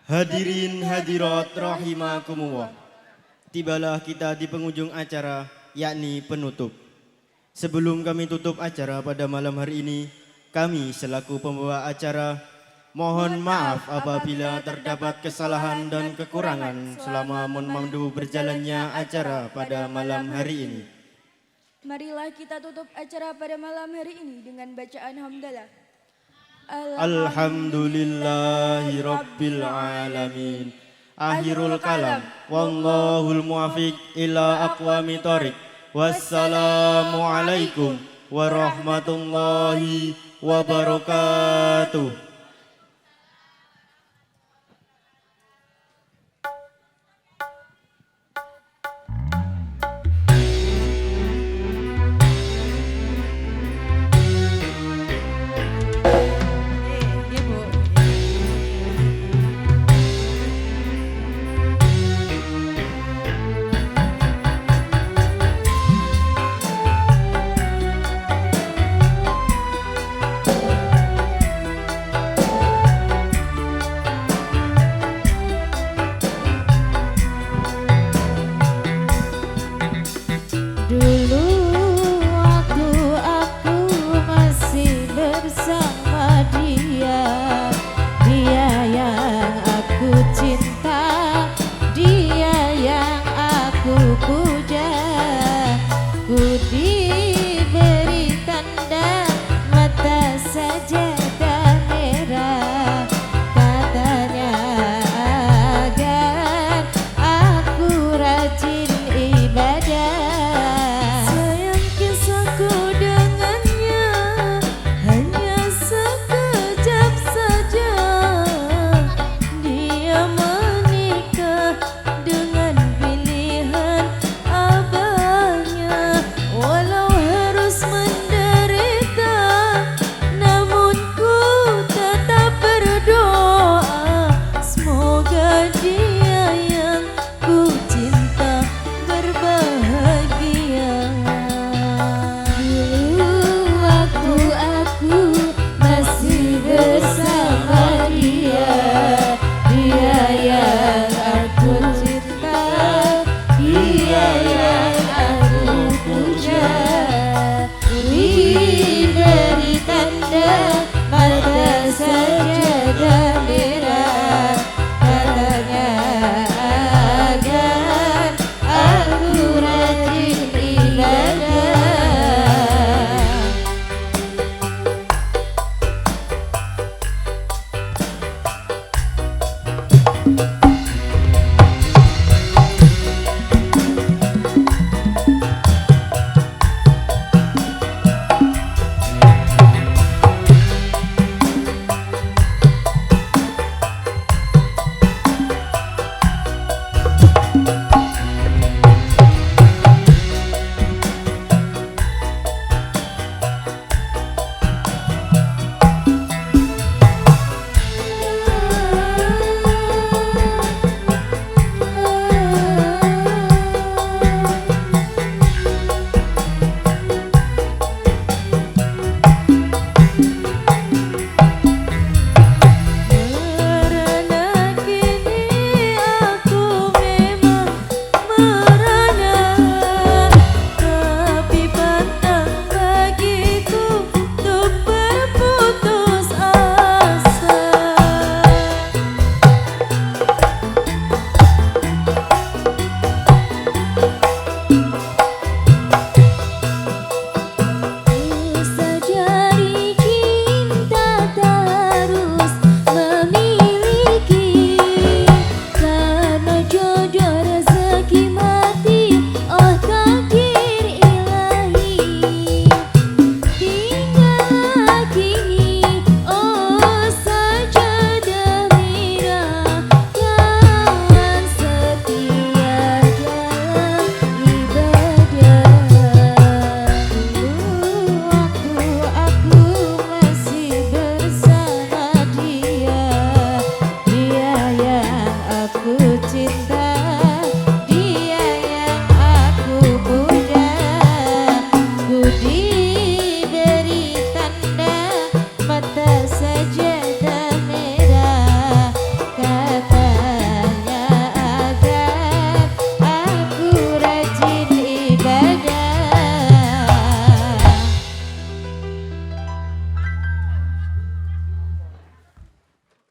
Hadirin hadirat rahimakumullah. Tibalah kita di penghujung acara, yakni penutup. Sebelum kami tutup acara pada malam hari ini, kami selaku pembawa acara mohon maaf apabila terdapat kesalahan dan kekurangan selama memandu berjalannya acara pada malam hari ini. Marilah kita tutup acara pada malam hari ini dengan bacaan hamdalah. Alhamdulillahi Rabbil Alamin. Akhirul kalam. Wallahul muwafiq ila aqwami thoriq. Wassalamualaikum warahmatullahi wabarakatuh.